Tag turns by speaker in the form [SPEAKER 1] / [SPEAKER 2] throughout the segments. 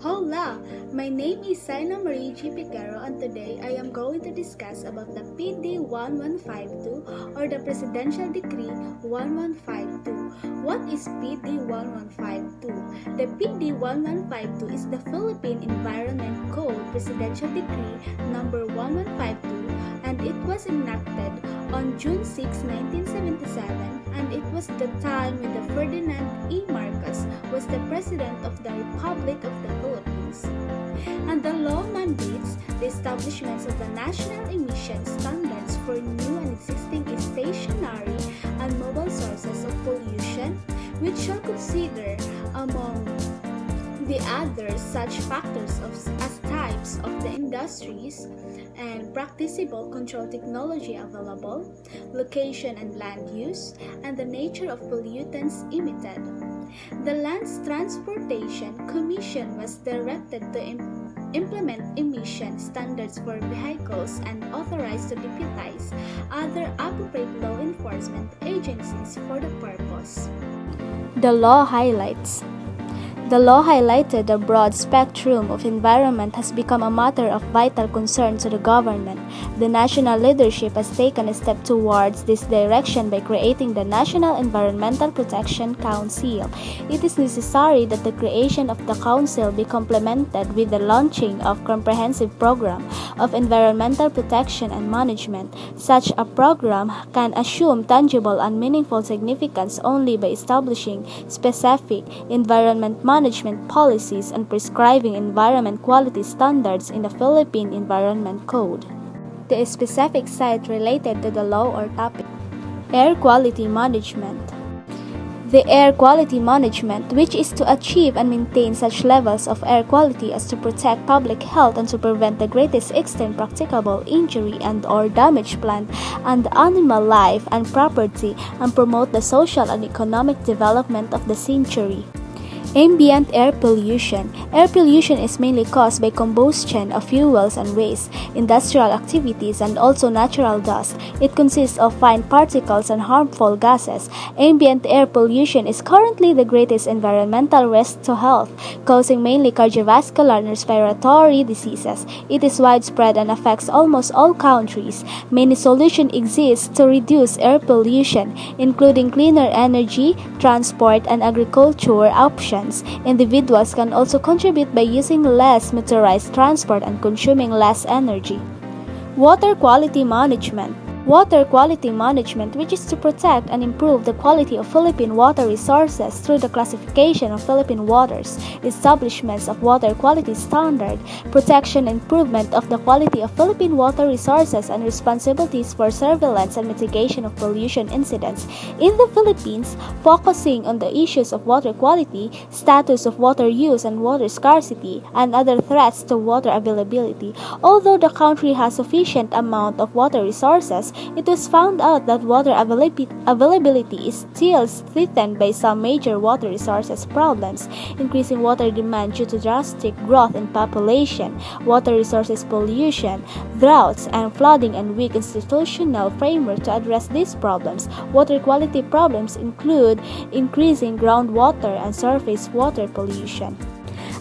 [SPEAKER 1] Hola! My name is Saina Marie G. Picaro and today I am going to discuss about the PD 1152 or the Presidential Decree 1152. What is PD 1152? The PD 1152 is the Philippine Environment Code Presidential Decree number 1152 and it was enacted on June 6, 1977 and it was the time when the Ferdinand E. Marcos was the President of the Republic of the Philippines. And the law mandates the establishment of the national emission standards for new and existing stationary and mobile sources of pollution, which shall consider among the others such factors as types of the industries and practicable control technology available, location and land use, and the nature of pollutants emitted. The Land Transportation Commission was directed to implement emission standards for vehicles and authorized to deputize other appropriate law enforcement agencies for the purpose.
[SPEAKER 2] The law highlights The law highlighted the broad spectrum of environment has become a matter of vital concern to the government. The national leadership has taken a step towards this direction by creating the National Environmental Protection Council. It is necessary that the creation of the council be complemented with the launching of comprehensive program of environmental protection and management. Such a program can assume tangible and meaningful significance only by establishing specific environment management policies and prescribing environment quality standards in the Philippine Environment Code. The specific site related to the law or topic. Air quality management. The air quality management, which is to achieve and maintain such levels of air quality as to protect public health and to prevent the greatest extent practicable injury and or damage plant and animal life and property and promote the social and economic development of the century. Ambient air pollution. Air pollution is mainly caused by combustion of fuels and waste, industrial activities, and also natural dust. It consists of fine particles and harmful gases. Ambient air pollution is currently the greatest environmental risk to health, causing mainly cardiovascular and respiratory diseases. It is widespread and affects almost all countries. Many solutions exist to reduce air pollution, including cleaner energy, transport, and agriculture options. Individuals can also contribute by using less motorized transport and consuming less energy. Water quality management. Water quality management, which is to protect and improve the quality of Philippine water resources through the classification of Philippine waters, establishments of water quality standard, protection and improvement of the quality of Philippine water resources, and responsibilities for surveillance and mitigation of pollution incidents in the Philippines, focusing on the issues of water quality, status of water use and water scarcity, and other threats to water availability. Although the country has sufficient amount of water resources, it was found out that water availability is still threatened by some major water resources problems, increasing water demand due to drastic growth in population, water resources pollution, droughts, and flooding, and weak institutional framework to address these problems. Water quality problems include increasing groundwater and surface water pollution.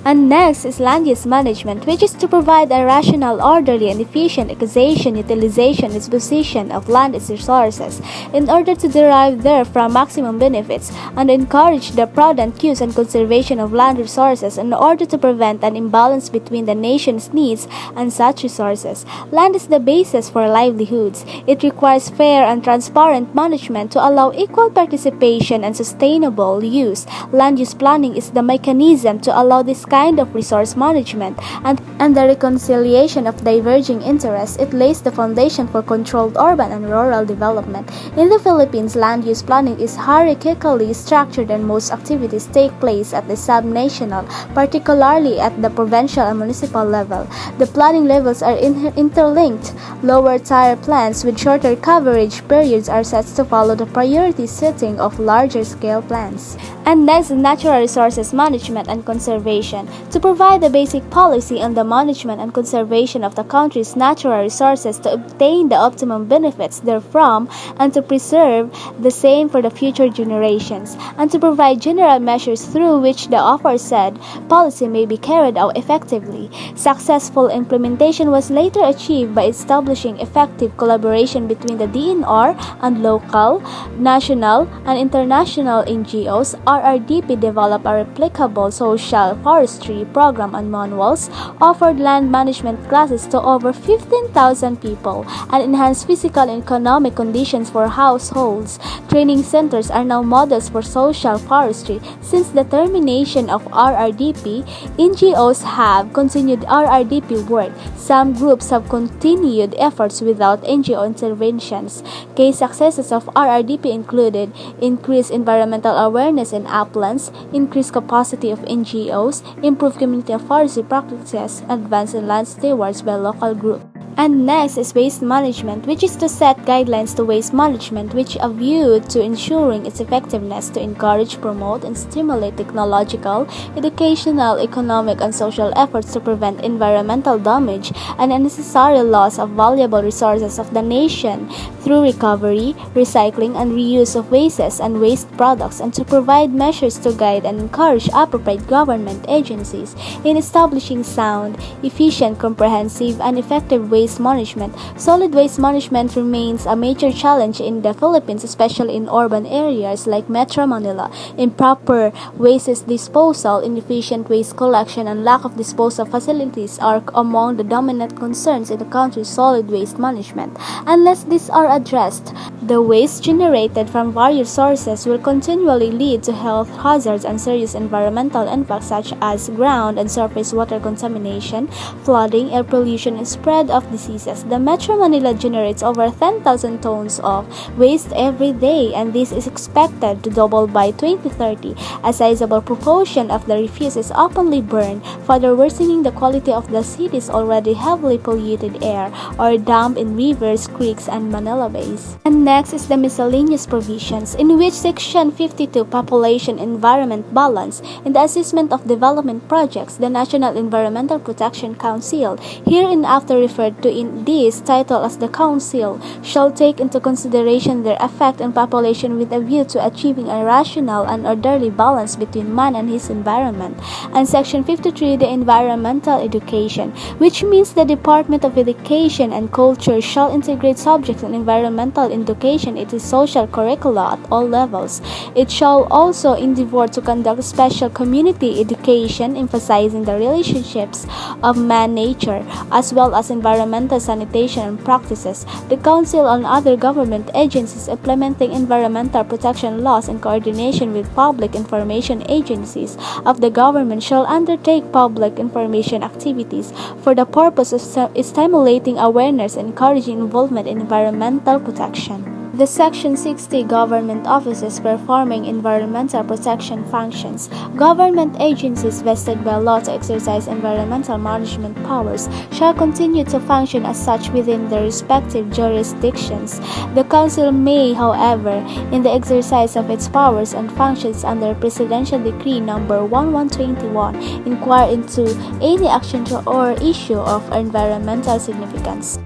[SPEAKER 2] And next is land use management, which is to provide a rational, orderly, and efficient acquisition, utilization, and disposition of land resources in order to derive therefrom maximum benefits and encourage the prudent use and conservation of land resources in order to prevent an imbalance between the nation's needs and such resources. Land is the basis for livelihoods. It requires fair and transparent management to allow equal participation and sustainable use. Land use planning is the mechanism to allow this kind of resource management and the reconciliation of diverging interests. It lays the foundation for controlled urban and rural development. In the Philippines, land use planning is hierarchically structured and most activities take place at the sub-national, particularly at the provincial and municipal level. The planning levels are interlinked. Lower tier plans with shorter coverage periods are set to follow the priority setting of larger scale plans. And next, natural resources management and conservation. Administration to provide a basic policy on the management and conservation of the country's natural resources to obtain the optimum benefits therefrom and to preserve the same for the future generations, and to provide general measures through which the aforesaid policy may be carried out effectively. Successful implementation was later achieved by establishing effective collaboration between the DNR and local, national, and international NGOs. RRDP developed a replicable social forestry program and manuals, offered land management classes to over 15,000 people, and enhanced physical and economic conditions for households. Training centers are now models for social forestry. Since the termination of RRDP, NGOs have continued RRDP work. Some groups have continued efforts without NGO interventions. Key successes of RRDP included increased environmental awareness in uplands, increased capacity of NGOs, improved community forestry practices, advanced in land stewards by local groups. And next is waste management, which is to set guidelines to waste management which are viewed to ensuring its effectiveness to encourage, promote, and stimulate technological, educational, economic, and social efforts to prevent environmental damage and unnecessary loss of valuable resources of the nation through recovery, recycling, and reuse of wastes and waste products, and to provide measures to guide and encourage appropriate government agencies in establishing sound, efficient, comprehensive, and effective waste management. Solid waste management remains a major challenge in the Philippines, especially in urban areas like Metro Manila. Improper waste disposal, inefficient waste collection, and lack of disposal facilities are among the dominant concerns in the country's solid waste management. Unless these are addressed, the waste generated from various sources will continually lead to health hazards and serious environmental impacts such as ground and surface water contamination, flooding, air pollution, and spread of diseases. The Metro Manila generates over 10,000 tons of waste every day, and this is expected to double by 2030. A sizable proportion of the refuse is openly burned, further worsening the quality of the city's already heavily polluted air, or dumped in rivers, creeks, and Manila bays. And next is the miscellaneous provisions, in which Section 52, Population Environment Balance, in the assessment of development projects, the National Environmental Protection Council, hereinafter referred to in this title as the Council, shall take into consideration their effect on population with a view to achieving a rational and orderly balance between man and his environment. And Section 53, the Environmental Education, which means the Department of Education and Culture shall integrate subjects in environmental education in its social curricula at all levels. It shall also endeavor to conduct special community education emphasizing the relationships of man-nature as well as environmental sanitation and practices. The Council on other government agencies implementing environmental protection laws in coordination with public information agencies of the government shall undertake public information activities for the purpose of stimulating awareness and encouraging involvement in environmental protection. The Section 60 government offices performing environmental protection functions. Government agencies vested by law to exercise environmental management powers shall continue to function as such within their respective jurisdictions. The Council may, however, in the exercise of its powers and functions under Presidential Decree No. 1121, inquire into any action or issue of environmental significance.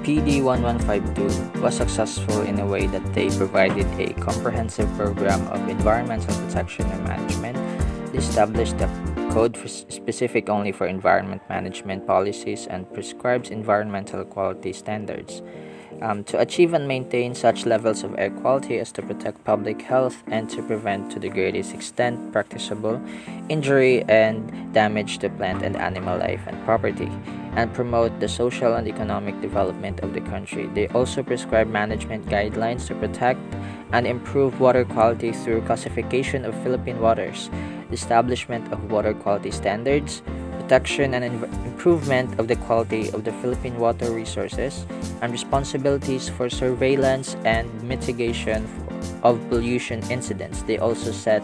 [SPEAKER 3] PD 1152 was successful in a way that they provided a comprehensive program of environmental protection and management. They established a code specific only for environment management policies and prescribes environmental quality standards. To achieve and maintain such levels of air quality as to protect public health and to prevent to the greatest extent practicable injury and damage to plant and animal life and property, and promote the social and economic development of the country. They also prescribe management guidelines to protect and improve water quality through classification of Philippine waters, establishment of water quality standards, protection and improvement of the quality of the Philippine water resources, and responsibilities for surveillance and mitigation of pollution incidents. They also set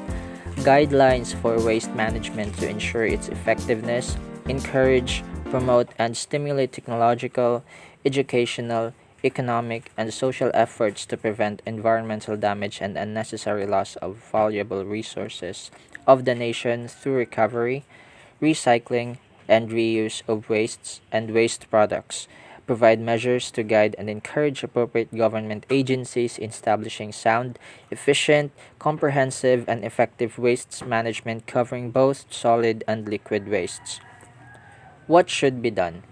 [SPEAKER 3] guidelines for waste management to ensure its effectiveness, encourage, promote, and stimulate technological, educational, economic, and social efforts to prevent environmental damage and unnecessary loss of valuable resources. of the nation through recovery, recycling, and reuse of wastes and waste products, provide measures to guide and encourage appropriate government agencies in establishing sound, efficient, comprehensive, and effective wastes management covering both solid and liquid wastes. What should be done?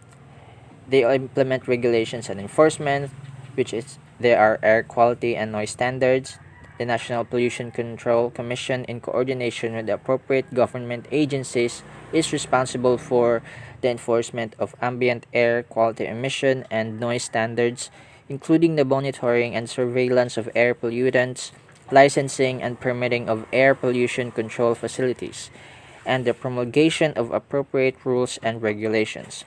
[SPEAKER 3] They implement regulations and enforcement, which is there are air quality and noise standards. The National Pollution Control Commission, in coordination with the appropriate government agencies, is responsible for the enforcement of ambient air quality emission and noise standards, including the monitoring and surveillance of air pollutants, licensing and permitting of air pollution control facilities, and the promulgation of appropriate rules and regulations.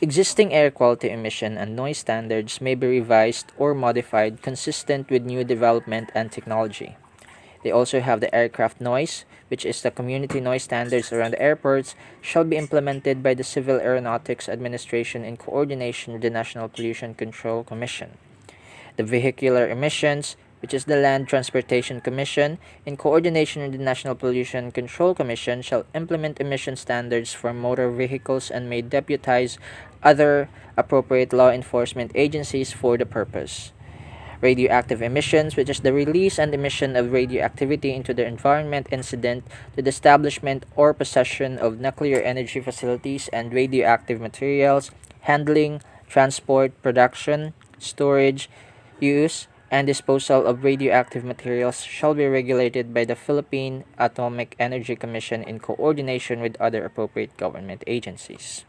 [SPEAKER 3] Existing air quality emission and noise standards may be revised or modified consistent with new development and technology. They also have the aircraft noise, which is the community noise standards around the airports, shall be implemented by the Civil Aeronautics Administration in coordination with the National Pollution Control Commission. The vehicular emissions, which is the Land Transportation Commission, in coordination with the National Pollution Control Commission, shall implement emission standards for motor vehicles and may deputize other appropriate law enforcement agencies for the purpose. Radioactive emissions, which is the release and emission of radioactivity into the environment incident to the establishment or possession of nuclear energy facilities and radioactive materials, handling, transport, production, storage, use, and disposal of radioactive materials shall be regulated by the Philippine Atomic Energy Commission in coordination with other appropriate government agencies.